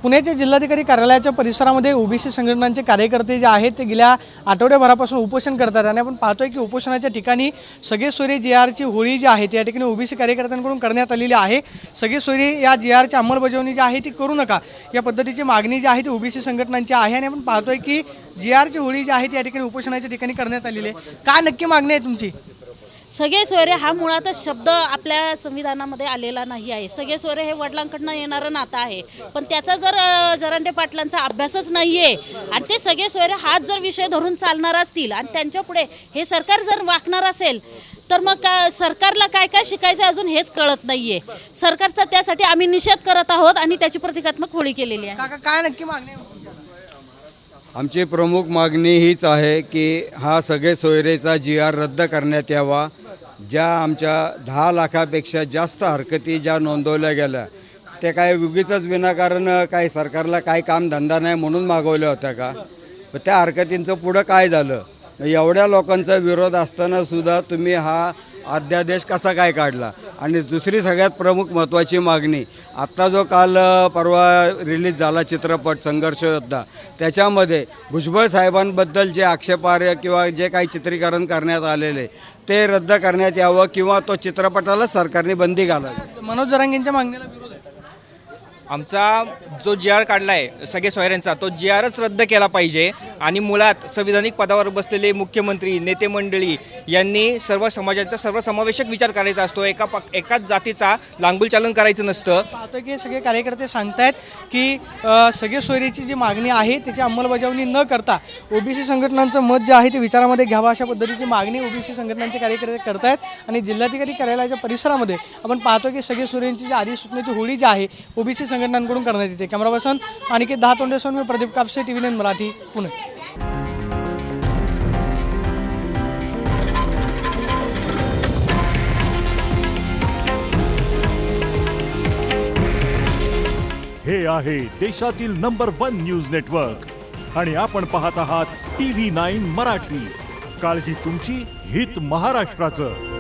पुण्याच्या जिल्हाधिकारी कार्यालयाच्या परिसरामध्ये ओबीसी संघटनांचे कार्यकर्ते जे आहेत ते गेल्या आठवड्याभरापासून उपोषण करतात आणि आपण पाहतोय की उपोषणाच्या ठिकाणी सगळे सोयरे JRची होळी जी आहे त्या ठिकाणी ओबीसी कार्यकर्त्यांकडून करण्यात आलेली आहे। सगळे सोयरे या JRची अंमलबजावणी जी आहे ती करू नका या पद्धतीची मागणी जी आहे ती ओबीसी संघटनांची आहे आणि आपण पाहतोय की JRची होळी जी आहे त्या ठिकाणी उपोषणाच्या ठिकाणी करण्यात आलेली आहे। काय नक्की मागणी आहे तुमची? सगळे सोयरे हा मुळातच शब्द आपल्या संविधानामध्ये आलेला नाही आहे। सगळे सोयरे हे वडिलांकडनं येणारं नातं आहे, पण त्याचा जर जरांगे पाटलांचा अभ्यासच नाही आहे आणि ते सगळे सोयरे हाच जर विषय धरून चालणार असतील आणि त्यांच्या पुढे हे सरकार जर वाकणार असेल तर मग सरकारला काय काय शिकायचं अजून हेच कळत नाही आहे। सरकारचा त्यासाठी आम्ही निषेध करत आहोत आणि त्याची प्रतिकात्मक होळी केलेली आहे। काका काय नक्की मागणी आहे? आमची प्रमुख मागणी हीच आहे की हा सगळे सोयरेचा GR रद्द करण्यात यावा। ज्या आमच्या 10 लाखापेक्षा जास्त हरकती ज्या नोंदवल्या गेल्या ते काय उगीचच विनाकारण काही सरकारला काही कामधंदा नाही म्हणून मागवल्या होत्या का? त्या हरकतींचं पुढं काय झालं? एवढ्या लोकांचा विरोध असताना सुद्धा तुम्ही हा अध्यादेश कसा काय काढला? आणि दुसरी सगळ्यात प्रमुख महत्त्वाची मागणी, आत्ता जो काल परवा रिलीज झाला चित्रपट संघर्ष योद्धा, त्याच्यामध्ये भुजबळ साहेबांबद्दल जे आक्षेपार्ह किंवा जे काही चित्रीकरण करण्यात आलेले ते रद्द करण्यात यावं किंवा तो चित्रपटाला सरकारने बंदी घालावी। मनोज जरांगेंच्या मागणीला विरोध आहे। आमचा जो JR काढला आहे सगळे सोयऱ्यांचा तो JRच रद्द केला पाहिजे आणि मुळात संविधानिक पदावर बसलेले मुख्यमंत्री नेते मंडळी यांनी सर्व समाजाचा सर्वसमावेशक विचार करायचा असतो। एकाच जातीचा लांगुलचालन करायचं नसतं। पाहतो की सगळे कार्यकर्ते सांगतायत की सगळे सोयरीची जी मागणी आहे त्याची अंमलबजावणी न करता ओबीसी संघटनांचं मत जे आहे ते विचारामध्ये घ्यावं अशा पद्धतीची मागणी ओबीसी संघटनांचे कार्यकर्ते करतायत। आणि जिल्हाधिकारी कार्यालयाच्या परिसरामध्ये आपण पाहतो की सगळे सोयरींची जी अधिसूचनेची होळी जी आहे ओबीसी संघटनांकडून करण्यात येते। कॅमेरा पर्सन अनिकेत दहातोंडेसोन, मी प्रदीप कापसे, TV9 मराठी, पुणे। हे आहे देशातील नंबर 1 न्यूज नेटवर्क आणि आपण पाहत आहात TV9 मराठी। काळजी तुमची, हित महाराष्ट्राचं।